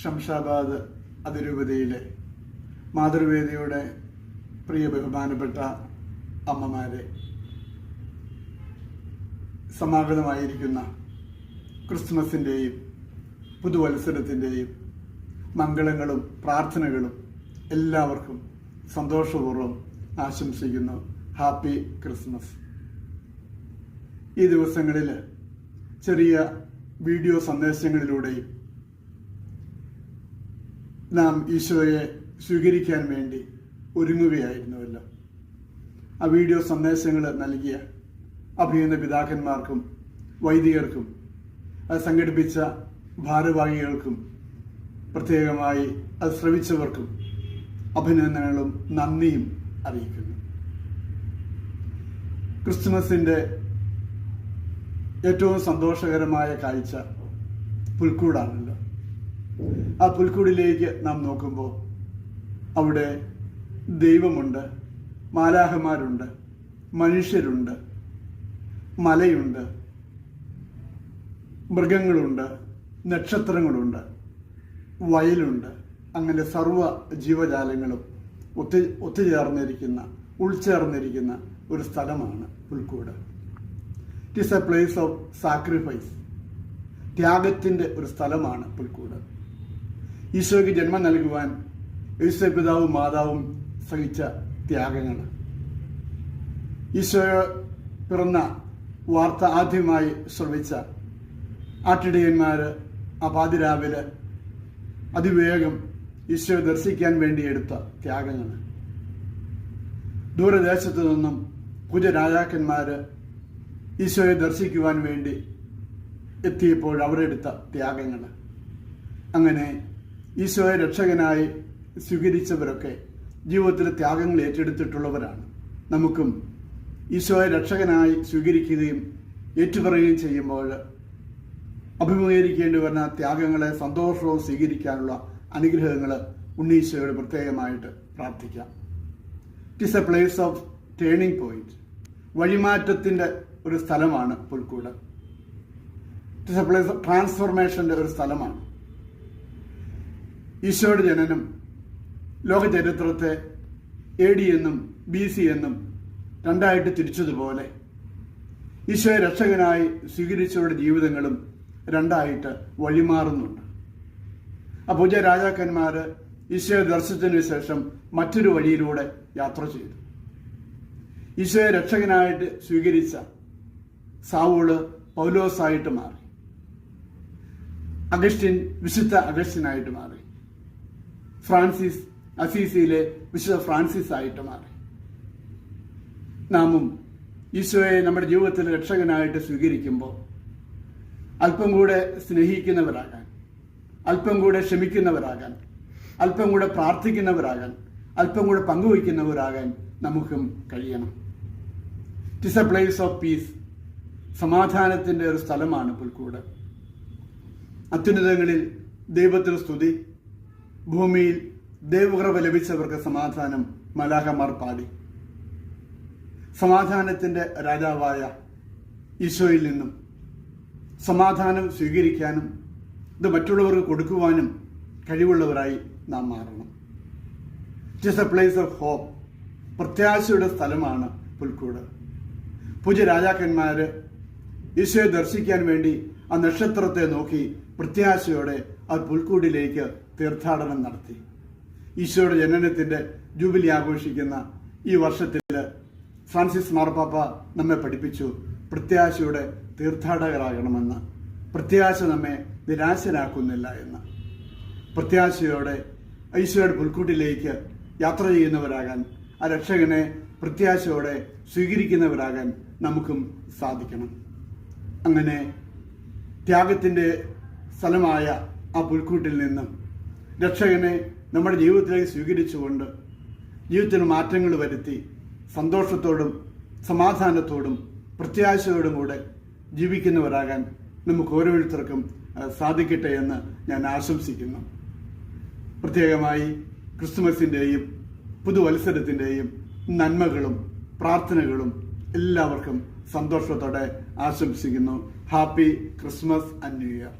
ശംഷാബാദ് അതിരൂപതയിലെ മാതൃവേദിയുടെ പ്രിയ ബഹുമാനപ്പെട്ട അമ്മമാരെ, സമാഗതമായിരിക്കുന്ന ക്രിസ്മസിൻ്റെയും പുതുവത്സരത്തിൻ്റെയും മംഗളങ്ങളും പ്രാർത്ഥനകളും എല്ലാവർക്കും സന്തോഷപൂർവ്വം ആശംസിക്കുന്നു. Happy Christmas. ഈ ദിവസങ്ങളിൽ ചെറിയ വീഡിയോ സന്ദേശങ്ങളിലൂടെയും നാം ഈശോയെ സ്വീകരിക്കാൻ വേണ്ടി ഒരുങ്ങുകയായിരുന്നുവല്ലോ. ആ വീഡിയോ സന്ദേശങ്ങൾ നൽകിയ അഭിനന്ദ പിതാക്കന്മാർക്കും വൈദികർക്കും അത് സംഘടിപ്പിച്ച ഭാരവാഹികൾക്കും പ്രത്യേകമായി അത് ശ്രവിച്ചവർക്കും അഭിനന്ദനങ്ങളും നന്ദിയും അറിയിക്കുന്നു. ക്രിസ്തുമസിൻ്റെ ഏറ്റവും സന്തോഷകരമായ കാഴ്ച പുൽക്കൂടാണല്ലോ. ആ പുൽക്കൂടിലേക്ക് നാം നോക്കുമ്പോൾ അവിടെ ദൈവമുണ്ട്, മാലാഖമാരുണ്ട്, മനുഷ്യരുണ്ട്, മലയുണ്ട്, മൃഗങ്ങളുണ്ട്, നക്ഷത്രങ്ങളുണ്ട്, വയലുണ്ട്. അങ്ങനെ സർവ്വ ജീവജാലങ്ങളും ഉൾച്ചേർന്നിരിക്കുന്ന ഒരു സ്ഥലമാണ് പുൽക്കൂട്. It is a place of sacrifice. ത്യാഗത്തിൻ്റെ ഒരു സ്ഥലമാണ് പുൽക്കൂട്. ഈശോയ്ക്ക് ജന്മം നൽകുവാൻ യേശു പിതാവും മാതാവും സഹിച്ച ത്യാഗങ്ങൾ, ഈശോ പിറന്ന വാർത്ത ആദ്യമായി ശ്രവിച്ച ആട്ടിടയന്മാർ ആ പാതിരാവിലെ അതിവേഗം ഈശോയെ ദർശിക്കാൻ വേണ്ടി എടുത്ത ത്യാഗങ്ങൾ, ദൂരദേശത്തു നിന്നും പൂജ രാജാക്കന്മാർ ഈശോയെ ദർശിക്കുവാൻ വേണ്ടി എത്തിയപ്പോൾ അവരെടുത്ത ത്യാഗങ്ങൾ, അങ്ങനെ ഈശോയെ രക്ഷകനായി സ്വീകരിച്ചവരൊക്കെ ജീവിതത്തിലെ ത്യാഗങ്ങൾ ഏറ്റെടുത്തിട്ടുള്ളവരാണ്. നമുക്കും ഈശോയെ രക്ഷകനായി സ്വീകരിക്കുകയും ഏറ്റുപറയുകയും ചെയ്യുമ്പോൾ അഭിമുഖീകരിക്കേണ്ടി വരുന്ന ത്യാഗങ്ങളെ സന്തോഷവും സ്വീകരിക്കാനുള്ള അനുഗ്രഹങ്ങൾ ഉണ്ണീശോയോട് പ്രത്യേകമായിട്ട് പ്രാർത്ഥിക്കാം. It is a place of turning point. വഴിമാറ്റത്തിൻ്റെ ഒരു സ്ഥലമാണ് പുൽക്കൂട്. It is a place of ട്രാൻസ്ഫോർമേഷൻ്റെ ഒരു സ്ഥലമാണ്. ഈശോയുടെ ജനനം ലോക ചരിത്രത്തെ AD എന്നും BC എന്നും രണ്ടായിട്ട് തിരിച്ചതുപോലെ ഈശോയെ രക്ഷകനായി സ്വീകരിച്ചവരുടെ ജീവിതങ്ങളും രണ്ടായിട്ട് വഴിമാറുന്നുണ്ട്. ആ പൂജ രാജാക്കന്മാർ ഈശോയെ ദർശനത്തിന് ശേഷം മറ്റൊരു വഴിയിലൂടെ യാത്ര ചെയ്തു. ഈശോയെ രക്ഷകനായിട്ട് സ്വീകരിച്ച സാവൂള് പൗലോസായിട്ട് മാറി, അഗസ്റ്റിൻ വിശുദ്ധ അഗസ്റ്റിനായിട്ട് മാറി, ഫ്രാൻസിസ് അസീസിയിലെ വിശുദ്ധ ഫ്രാൻസിസ് ആയിട്ട് മാറി. നാമും ഈശോയെ നമ്മുടെ ജീവിതത്തിൽ രക്ഷകനായിട്ട് സ്വീകരിക്കുമ്പോൾ അല്പം കൂടെ സ്നേഹിക്കുന്നവരാകാൻ, അല്പം കൂടെ ക്ഷമിക്കുന്നവരാകാൻ, അല്പം കൂടെ പ്രാർത്ഥിക്കുന്നവരാകാൻ, അല്പം കൂടെ പങ്കുവയ്ക്കുന്നവരാകാൻ നമുക്കും കഴിയണം. It is a place of peace. സമാധാനത്തിൻ്റെ ഒരു സ്ഥലമാണ് പുൽക്കൂട്. അത്യുന്നതങ്ങളിൽ ദൈവത്തിന് സ്തുതി, ഭൂമിയിൽ ദൈവകൃപ ലഭിച്ചവർക്ക് സമാധാനം, മലാഖമാർ പാടി. സമാധാനത്തിൻ്റെ രാജാവായ ഈശോയിൽ നിന്നും സമാധാനം സ്വീകരിക്കാനും ഇത് മറ്റുള്ളവർക്ക് കൊടുക്കുവാനും കഴിവുള്ളവരായി നാം മാറണം. It is a place of hope. പ്രത്യാശയുടെ സ്ഥലമാണ് പുൽക്കൂട്. പൂജ രാജാക്കന്മാർ ഈശോയെ ദർശിക്കാൻ വേണ്ടി ആ നക്ഷത്രത്തെ നോക്കി പ്രത്യാശയോടെ ആ പുൽക്കൂടിലേക്ക് തീർത്ഥാടനം നടത്തി. ഈശോയുടെ ജനനത്തിൻ്റെ ജൂബിലി ആഘോഷിക്കുന്ന ഈ വർഷത്തിൽ ഫ്രാൻസിസ് മാർപ്പാപ്പ നമ്മെ പഠിപ്പിച്ചു പ്രത്യാശയുടെ തീർത്ഥാടകരാകണമെന്ന്. പ്രത്യാശ നമ്മെ നിരാശരാക്കുന്നില്ല എന്ന്. പ്രത്യാശയോടെ ഈശോയുടെ പുൽക്കൂട്ടിലേക്ക് യാത്ര ചെയ്യുന്നവരാകാൻ, ആ രക്ഷകനെ പ്രത്യാശയോടെ സ്വീകരിക്കുന്നവരാകാൻ നമുക്കും സാധിക്കണം. അങ്ങനെ ത്യാഗത്തിൻ്റെ സ്ഥലമായ ആ പുൽക്കൂട്ടിൽ നിന്നും രക്ഷകനെ നമ്മുടെ ജീവിതത്തിലേക്ക് സ്വീകരിച്ചുകൊണ്ട് ജീവിതത്തിന് മാറ്റങ്ങൾ വരുത്തി സന്തോഷത്തോടും സമാധാനത്തോടും പ്രത്യാശയോടും കൂടെ ജീവിക്കുന്നവരാകാൻ നമുക്ക് ഓരോരുത്തർക്കും സാധിക്കട്ടെ എന്ന് ഞാൻ ആശംസിക്കുന്നു. പ്രത്യേകമായി ക്രിസ്തുമസിൻ്റെയും പുതുവത്സരത്തിൻ്റെയും നന്മകളും പ്രാർത്ഥനകളും എല്ലാവർക്കും സന്തോഷത്തോടെ ആശംസിക്കുന്നു. Happy Christmas and new year.